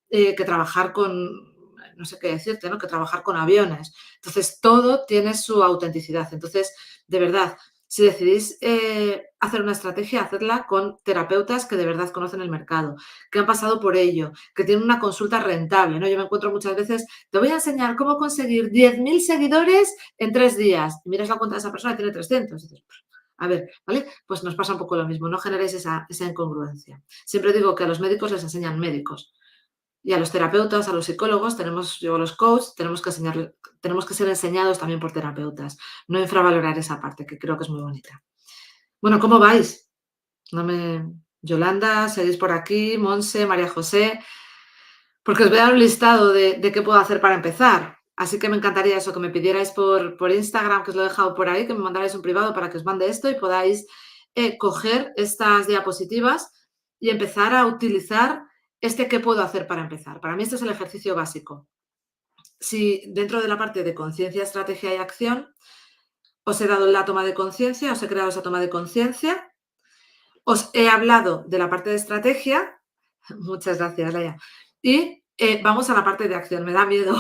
que trabajar con, no sé qué decirte, ¿no? Que trabajar con aviones. Entonces, todo tiene su autenticidad. Entonces, de verdad, si decidís hacer una estrategia, hacedla con terapeutas que de verdad conocen el mercado, que han pasado por ello, que tienen una consulta rentable, ¿no? Yo me encuentro muchas veces, te voy a enseñar cómo conseguir 10.000 seguidores en 3 días. Y miras la cuenta de esa persona y tiene 300. Y dices, a ver, ¿vale? Pues nos pasa un poco lo mismo, no generéis esa incongruencia. Siempre digo que a los médicos les enseñan médicos y a los terapeutas, a los psicólogos, yo a los coaches, tenemos que ser enseñados también por terapeutas. No infravalorar esa parte, que creo que es muy bonita. Bueno, ¿cómo vais? No me... Yolanda, seguís por aquí, Monse, María José, porque os voy a dar un listado de qué puedo hacer para empezar. Así que me encantaría eso, que me pidierais por Instagram, que os lo he dejado por ahí, que me mandarais un privado para que os mande esto y podáis coger estas diapositivas y empezar a utilizar qué puedo hacer para empezar. Para mí este es el ejercicio básico. Si dentro de la parte de conciencia, estrategia y acción os he dado la toma de conciencia, os he creado esa toma de conciencia, os he hablado de la parte de estrategia, muchas gracias, Laia, y vamos a la parte de acción. Me da miedo.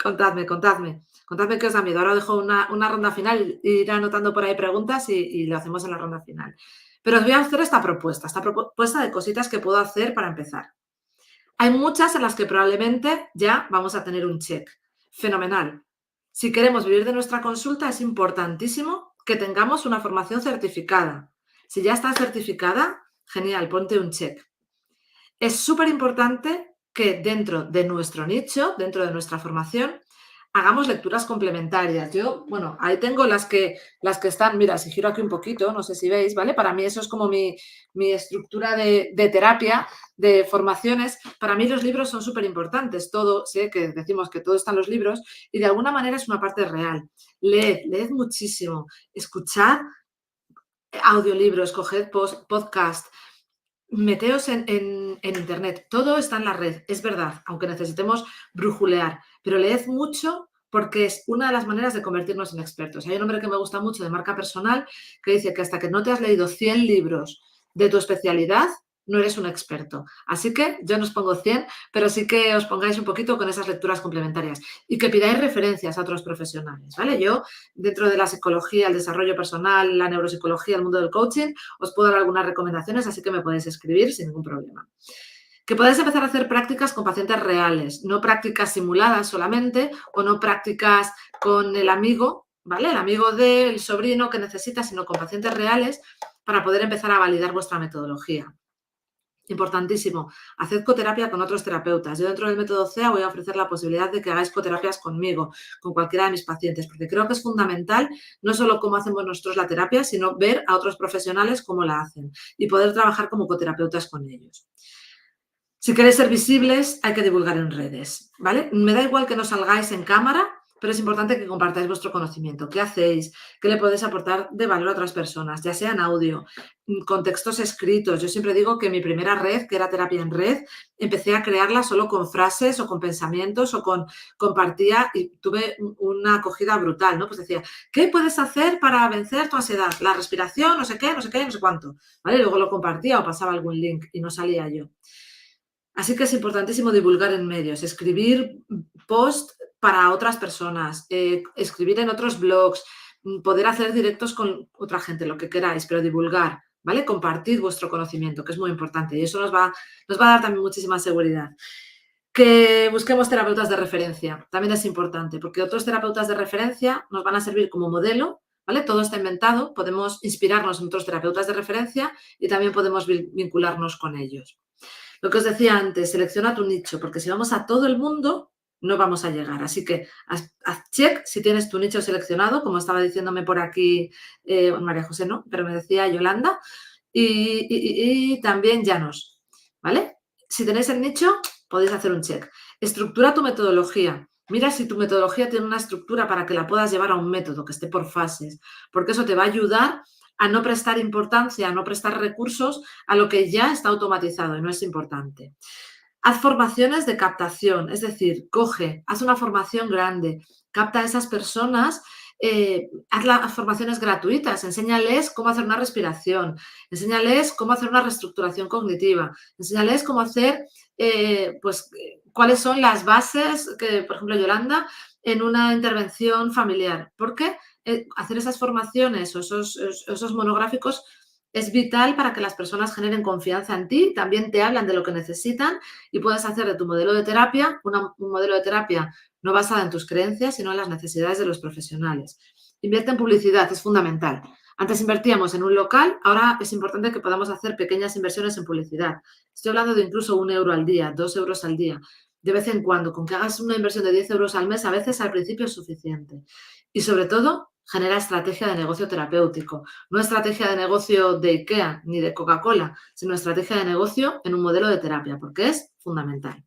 Contadme qué os da miedo. Ahora dejo una ronda final, ir anotando por ahí preguntas y lo hacemos en la ronda final. Pero os voy a hacer esta propuesta de cositas que puedo hacer para empezar. Hay muchas en las que probablemente ya vamos a tener un check. Fenomenal. Si queremos vivir de nuestra consulta, es importantísimo que tengamos una formación certificada. Si ya está certificada, Genial, ponte un check. Es súper importante que dentro de nuestro nicho, dentro de nuestra formación, hagamos lecturas complementarias. Yo, bueno, ahí tengo las que están, mira, si giro aquí un poquito, no sé si veis, ¿vale? Para mí eso es como mi estructura de terapia, de formaciones. Para mí los libros son súper importantes. Todo, sé que decimos que todo está en los libros y de alguna manera es una parte real. Leed muchísimo, escuchad audiolibros, coged podcast, meteos en internet, todo está en la red, es verdad, aunque necesitemos brujulear, pero leed mucho porque es una de las maneras de convertirnos en expertos. Hay un hombre que me gusta mucho de marca personal que dice que hasta que no te has leído 100 libros de tu especialidad, no eres un experto. Así que yo no os pongo 100, pero sí que os pongáis un poquito con esas lecturas complementarias y que pidáis referencias a otros profesionales, ¿vale? Yo, dentro de la psicología, el desarrollo personal, la neuropsicología, el mundo del coaching, os puedo dar algunas recomendaciones, así que me podéis escribir sin ningún problema. Que podáis empezar a hacer prácticas con pacientes reales, no prácticas simuladas solamente o no prácticas con el amigo, ¿vale? El amigo del sobrino que necesita, sino con pacientes reales para poder empezar a validar vuestra metodología. Importantísimo, haced coterapia con otros terapeutas. Yo dentro del método CEA voy a ofrecer la posibilidad de que hagáis coterapias conmigo, con cualquiera de mis pacientes, porque creo que es fundamental no solo cómo hacemos nosotros la terapia, sino ver a otros profesionales cómo la hacen y poder trabajar como coterapeutas con ellos. Si queréis ser visibles, hay que divulgar en redes, ¿vale? Me da igual que no salgáis en cámara, pero es importante que compartáis vuestro conocimiento. ¿Qué hacéis? ¿Qué le podéis aportar de valor a otras personas? Ya sea en audio, con textos escritos. Yo siempre digo que mi primera red, que era terapia en red, empecé a crearla solo con frases o con pensamientos o con compartía y tuve una acogida brutal, ¿no? Pues decía, ¿qué puedes hacer para vencer tu ansiedad? La respiración, no sé qué, no sé qué, no sé cuánto, ¿vale? Luego lo compartía o pasaba algún link y no salía yo. Así que es importantísimo divulgar en medios, escribir post para otras personas, escribir en otros blogs, poder hacer directos con otra gente, lo que queráis, pero divulgar, ¿vale? Compartid vuestro conocimiento, que es muy importante y eso nos va a dar también muchísima seguridad. Que busquemos terapeutas de referencia, también es importante, porque otros terapeutas de referencia nos van a servir como modelo, ¿vale? Todo está inventado, podemos inspirarnos en otros terapeutas de referencia y también podemos vincularnos con ellos. Lo que os decía antes, selecciona tu nicho, porque si vamos a todo el mundo, no vamos a llegar. Así que haz check si tienes tu nicho seleccionado, como estaba diciéndome por aquí María José, no, pero me decía Yolanda, y también Llanos, ¿vale? Si tenéis el nicho, podéis hacer un check. Estructura tu metodología. Mira si tu metodología tiene una estructura para que la puedas llevar a un método que esté por fases, porque eso te va a ayudar a no prestar importancia, a no prestar recursos a lo que ya está automatizado y no es importante. Haz formaciones de captación, es decir, haz una formación grande, capta a esas personas, haz las formaciones gratuitas, enséñales cómo hacer una respiración, enséñales cómo hacer una reestructuración cognitiva, enséñales cómo hacer, cuáles son las bases que, por ejemplo, Yolanda, en una intervención familiar. ¿Por qué? Hacer esas formaciones o esos monográficos es vital para que las personas generen confianza en ti, también te hablan de lo que necesitan y puedes hacer de tu modelo de terapia un modelo de terapia no basado en tus creencias, sino en las necesidades de los profesionales. Invierte en publicidad, es fundamental. Antes invertíamos en un local, ahora es importante que podamos hacer pequeñas inversiones en publicidad. Estoy hablando de incluso 1 euro al día, 2 euros al día, de vez en cuando. Con que hagas una inversión de 10 euros al mes, a veces al principio es suficiente. Y sobre todo, genera estrategia de negocio terapéutico. No estrategia de negocio de IKEA ni de Coca-Cola, sino estrategia de negocio en un modelo de terapia, porque es fundamental.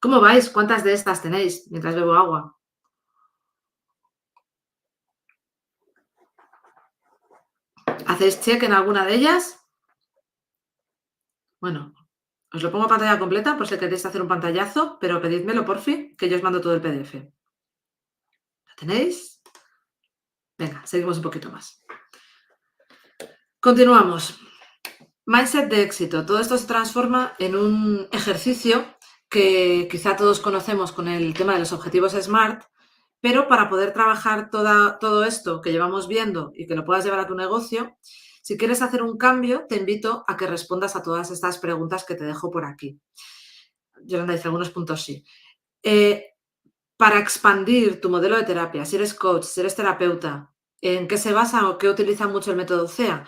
¿Cómo vais? ¿Cuántas de estas tenéis? Mientras bebo agua. ¿Hacéis check en alguna de ellas? Bueno, os lo pongo a pantalla completa por si queréis hacer un pantallazo, pero pedídmelo por fin, que yo os mando todo el PDF. ¿Lo tenéis? Venga, seguimos un poquito más. Continuamos. Mindset de éxito. Todo esto se transforma en un ejercicio que quizá todos conocemos con el tema de los objetivos SMART, pero para poder trabajar todo esto que llevamos viendo y que lo puedas llevar a tu negocio, si quieres hacer un cambio, te invito a que respondas a todas estas preguntas que te dejo por aquí. Yolanda dice algunos puntos sí. Para expandir tu modelo de terapia, si eres coach, si eres terapeuta, ¿en qué se basa o qué utiliza mucho el método CEA?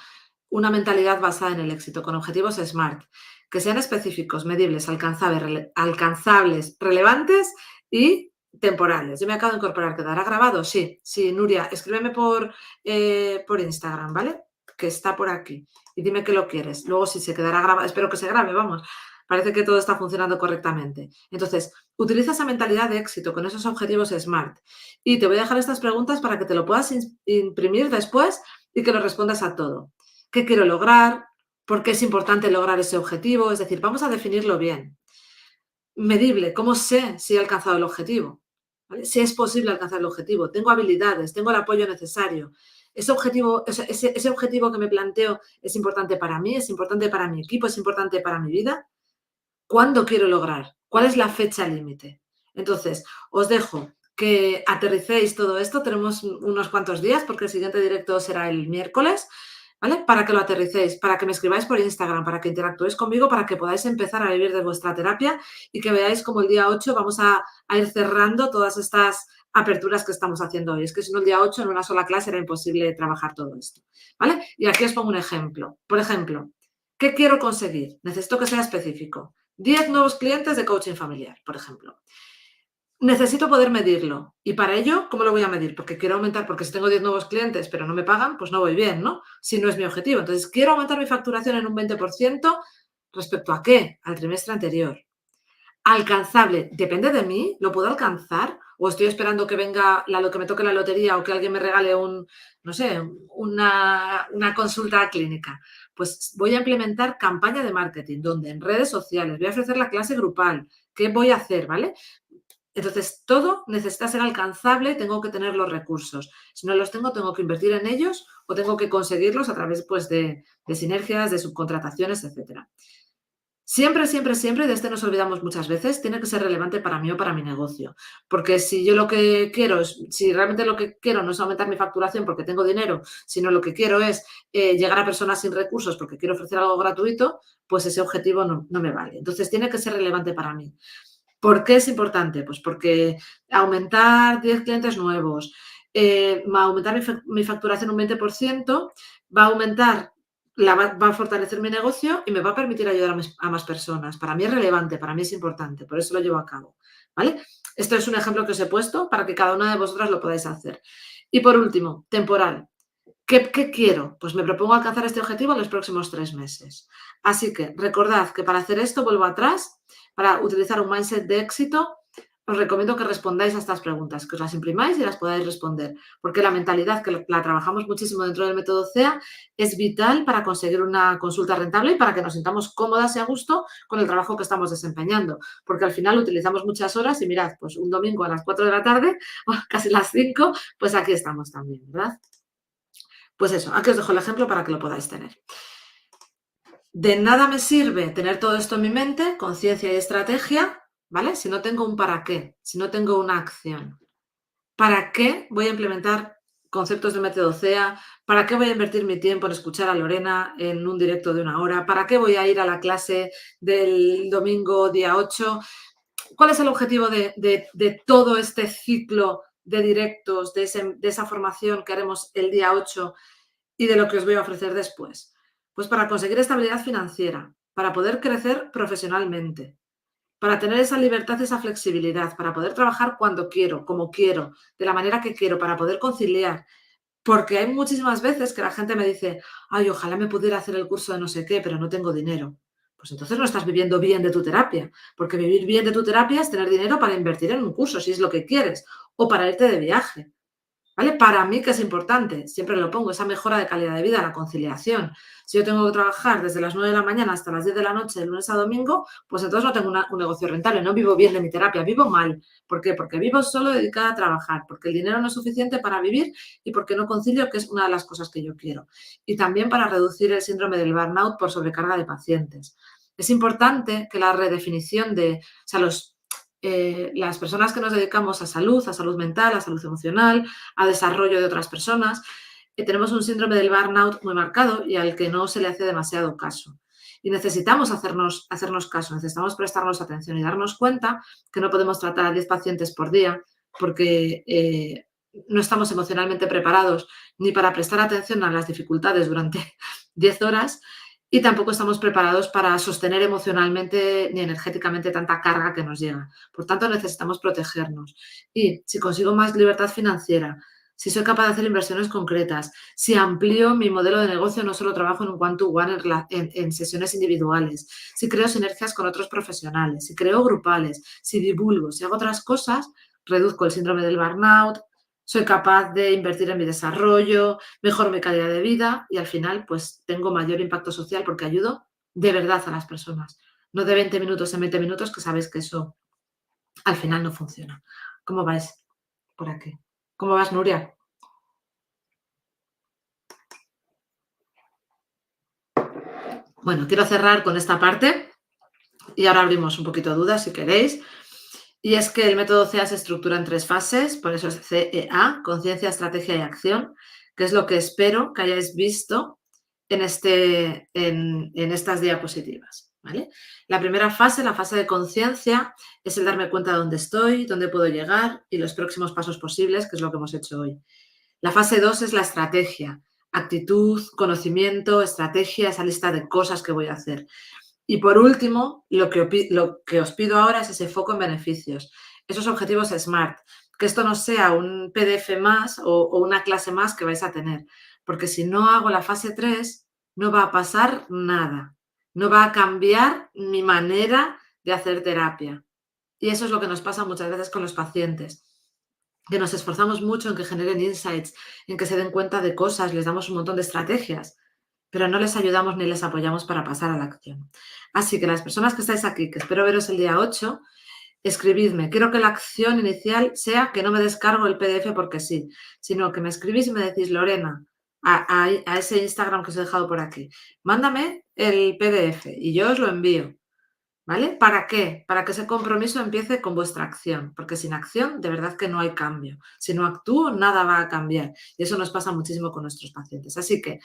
una mentalidad basada en el éxito, con objetivos SMART, que sean específicos, medibles, alcanzables, relevantes y temporales. Yo me acabo de incorporar, ¿quedará grabado? Sí, sí, Nuria, escríbeme por Instagram, ¿vale? Que está por aquí. Y dime que lo quieres. Luego, si se quedará grabado, espero que se grabe, vamos. Parece que todo está funcionando correctamente. Entonces, utiliza esa mentalidad de éxito con esos objetivos SMART. Y te voy a dejar estas preguntas para que te lo puedas imprimir después y que lo respondas a todo. ¿Qué quiero lograr? ¿Por qué es importante lograr ese objetivo? Es decir, vamos a definirlo bien. Medible, ¿cómo sé si he alcanzado el objetivo? ¿Vale? Si es posible alcanzar el objetivo, tengo habilidades, tengo el apoyo necesario. Ese objetivo que me planteo es importante para mí, es importante para mi equipo, es importante para mi vida. ¿Cuándo quiero lograr? ¿Cuál es la fecha límite? Entonces, os dejo que aterricéis todo esto. Tenemos unos cuantos días porque el siguiente directo será el miércoles, ¿vale? Para que lo aterricéis, para que me escribáis por Instagram, para que interactuéis conmigo, para que podáis empezar a vivir de vuestra terapia y que veáis como el día 8 vamos a ir cerrando todas estas aperturas que estamos haciendo hoy. Es que si no el día 8 en una sola clase era imposible trabajar todo esto, ¿vale? Y aquí os pongo un ejemplo. Por ejemplo, ¿qué quiero conseguir? Necesito que sea específico. 10 nuevos clientes de coaching familiar, por ejemplo. Necesito poder medirlo. Y para ello, ¿cómo lo voy a medir? Porque quiero aumentar, porque si tengo 10 nuevos clientes pero no me pagan, pues no voy bien, ¿no? Si no es mi objetivo. Entonces, quiero aumentar mi facturación en un 20% respecto a qué? Al trimestre anterior. Alcanzable, depende de mí, ¿lo puedo alcanzar? ¿O estoy esperando que venga lo que me toque la lotería o que alguien me regale no sé, una consulta clínica? Pues voy a implementar campaña de marketing, donde en redes sociales voy a ofrecer la clase grupal. ¿Qué voy a hacer? ¿Vale? Entonces, todo necesita ser alcanzable, tengo que tener los recursos. Si no los tengo, tengo que invertir en ellos o tengo que conseguirlos a través pues, de sinergias, de subcontrataciones, etcétera. Siempre, siempre, siempre, de este nos olvidamos muchas veces, tiene que ser relevante para mí o para mi negocio. Porque si yo lo que quiero es, si realmente lo que quiero no es aumentar mi facturación porque tengo dinero, sino lo que quiero es llegar a personas sin recursos porque quiero ofrecer algo gratuito, pues ese objetivo no me vale. Entonces tiene que ser relevante para mí. ¿Por qué es importante? Pues porque aumentar 10 clientes nuevos, aumentar mi facturación un 20%, va a aumentar, va a fortalecer mi negocio y me va a permitir ayudar a más personas. Para mí es relevante, para mí es importante, por eso lo llevo a cabo. ¿Vale? Esto es un ejemplo que os he puesto para que cada una de vosotras lo podáis hacer. Y por último, temporal. ¿Qué quiero? Pues me propongo alcanzar este objetivo en los próximos 3 meses. Así que recordad que para hacer esto, vuelvo atrás, para utilizar un mindset de éxito, os recomiendo que respondáis a estas preguntas, que os las imprimáis y las podáis responder, porque la mentalidad, que la trabajamos muchísimo dentro del método CEA, es vital para conseguir una consulta rentable y para que nos sintamos cómodas y a gusto con el trabajo que estamos desempeñando, porque al final utilizamos muchas horas y mirad, pues un domingo a las 4 de la tarde, o casi las 5, pues aquí estamos también, ¿verdad? Pues eso, aquí os dejo el ejemplo para que lo podáis tener. De nada me sirve tener todo esto en mi mente, conciencia y estrategia, ¿vale? Si no tengo un para qué, si no tengo una acción. ¿Para qué voy a implementar conceptos de método CEA? ¿Para qué voy a invertir mi tiempo en escuchar a Lorena en un directo de 1 hora? ¿Para qué voy a ir a la clase del domingo día 8? ¿Cuál es el objetivo de todo este ciclo de directos, de esa formación que haremos el día 8 y de lo que os voy a ofrecer después? Pues para conseguir estabilidad financiera, para poder crecer profesionalmente, para tener esa libertad, esa flexibilidad, para poder trabajar cuando quiero, como quiero, de la manera que quiero, para poder conciliar. Porque hay muchísimas veces que la gente me dice, ay, ojalá me pudiera hacer el curso de no sé qué, pero no tengo dinero. Pues entonces no estás viviendo bien de tu terapia, porque vivir bien de tu terapia es tener dinero para invertir en un curso, si es lo que quieres, o para irte de viaje. ¿Vale? Para mí, que es importante, siempre lo pongo, esa mejora de calidad de vida, la conciliación. Si yo tengo que trabajar desde las 9 de la mañana hasta las 10 de la noche, de lunes a domingo, pues entonces no tengo un negocio rentable, no vivo bien de mi terapia, vivo mal. ¿Por qué? Porque vivo solo dedicada a trabajar, porque el dinero no es suficiente para vivir y porque no concilio, que es una de las cosas que yo quiero. Y también para reducir el síndrome del burnout por sobrecarga de pacientes. Es importante que la redefinición o sea, las personas que nos dedicamos a salud mental, a salud emocional, a desarrollo de otras personas, tenemos un síndrome del burnout muy marcado y al que no se le hace demasiado caso. Y necesitamos hacernos caso, necesitamos prestarnos atención y darnos cuenta que no podemos tratar a 10 pacientes por día porque no estamos emocionalmente preparados ni para prestar atención a las dificultades 10 horas y tampoco estamos preparados para sostener emocionalmente ni energéticamente tanta carga que nos llega. Por tanto, necesitamos protegernos. Y si consigo más libertad financiera, si soy capaz de hacer inversiones concretas, si amplío mi modelo de negocio, no solo trabajo en un one-to-one en sesiones individuales, si creo sinergias con otros profesionales, si creo grupales, si divulgo, si hago otras cosas, reduzco el síndrome del burnout, soy capaz de invertir en mi desarrollo, mejoro mi calidad de vida y al final pues tengo mayor impacto social porque ayudo de verdad a las personas. No de 20 minutos en 20 minutos, que sabéis que eso al final no funciona. ¿Cómo vais por aquí? ¿Cómo vas, Nuria? Bueno, quiero cerrar con esta parte y ahora abrimos un poquito de dudas si queréis. Y es que el método CEA se estructura en 3 fases, por eso es CEA, conciencia, estrategia y acción, que es lo que espero que hayáis visto en estas diapositivas. ¿Vale? La primera fase, la fase de conciencia, es el darme cuenta de dónde estoy, dónde puedo llegar y los próximos pasos posibles, que es lo que hemos hecho hoy. La fase 2 es la estrategia, actitud, conocimiento, estrategia, esa lista de cosas que voy a hacer. Y por último, lo que os pido ahora es ese foco en beneficios, esos objetivos SMART, que esto no sea un PDF más o una clase más que vais a tener, porque si no hago la fase 3 no va a pasar nada, no va a cambiar mi manera de hacer terapia. Y eso es lo que nos pasa muchas veces con los pacientes, que nos esforzamos mucho en que generen insights, en que se den cuenta de cosas, les damos un montón de estrategias, pero no les ayudamos ni les apoyamos para pasar a la acción. Así que las personas que estáis aquí, que espero veros el día 8, escribidme. Quiero que la acción inicial sea que no me descargo el PDF porque sí, sino que me escribís y me decís, Lorena, a ese Instagram que os he dejado por aquí, mándame el PDF y yo os lo envío. ¿Vale? ¿Para qué? Para que ese compromiso empiece con vuestra acción, porque sin acción de verdad que no hay cambio. Si no actúo, nada va a cambiar. Y eso nos pasa muchísimo con nuestros pacientes. Así que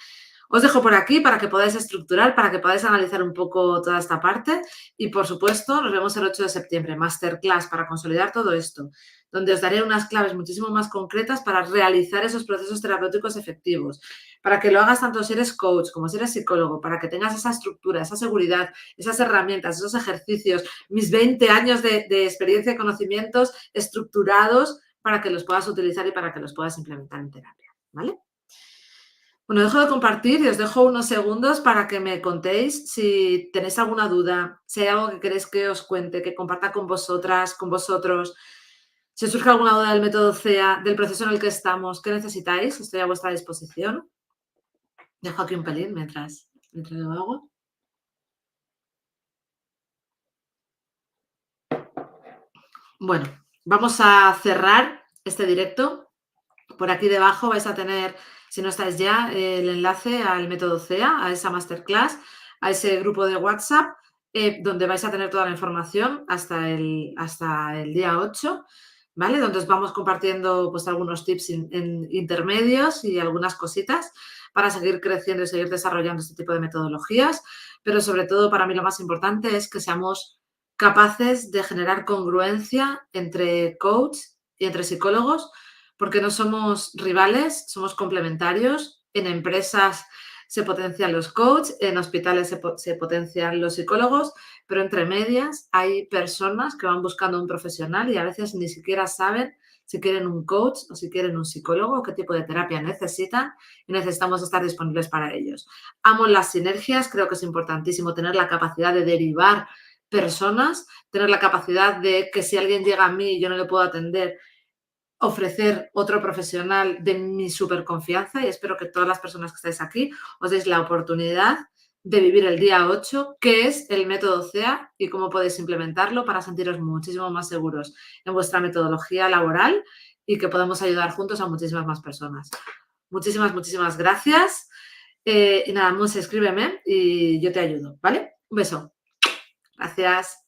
os dejo por aquí para que podáis estructurar, para que podáis analizar un poco toda esta parte y, por supuesto, nos vemos el 8 de septiembre, masterclass para consolidar todo esto, donde os daré unas claves muchísimo más concretas para realizar esos procesos terapéuticos efectivos, para que lo hagas tanto si eres coach como si eres psicólogo, para que tengas esa estructura, esa seguridad, esas herramientas, esos ejercicios, mis 20 años de experiencia y conocimientos estructurados para que los puedas utilizar y para que los puedas implementar en terapia, ¿vale? Bueno, dejo de compartir y os dejo unos segundos para que me contéis si tenéis alguna duda, si hay algo que queréis que os cuente, que comparta con vosotras, con vosotros. Si os surge alguna duda del método CEA, del proceso en el que estamos, ¿qué necesitáis? Estoy a vuestra disposición. Dejo aquí un pelín mientras lo hago. Bueno, vamos a cerrar este directo. Por aquí debajo vais a tener, si no estáis ya, el enlace al método CEA, a esa masterclass, a ese grupo de WhatsApp, donde vais a tener toda la información hasta el día 8, ¿vale? Donde os vamos compartiendo pues, algunos tips intermedios y algunas cositas para seguir creciendo y seguir desarrollando este tipo de metodologías. Pero sobre todo, para mí lo más importante es que seamos capaces de generar congruencia entre coach y entre psicólogos, porque no somos rivales, somos complementarios. En empresas se potencian los coaches, en hospitales se potencian los psicólogos, pero entre medias hay personas que van buscando un profesional y a veces ni siquiera saben si quieren un coach o si quieren un psicólogo, qué tipo de terapia necesitan y necesitamos estar disponibles para ellos. Amo las sinergias, creo que es importantísimo tener la capacidad de derivar personas, tener la capacidad de que si alguien llega a mí y yo no le puedo atender, ofrecer otro profesional de mi súper confianza y espero que todas las personas que estáis aquí os deis la oportunidad de vivir el día 8, qué es el método CEA y cómo podéis implementarlo para sentiros muchísimo más seguros en vuestra metodología laboral y que podamos ayudar juntos a muchísimas más personas. Muchísimas gracias. Y nada, Monse, escríbeme y yo te ayudo, ¿vale? Un beso. Gracias.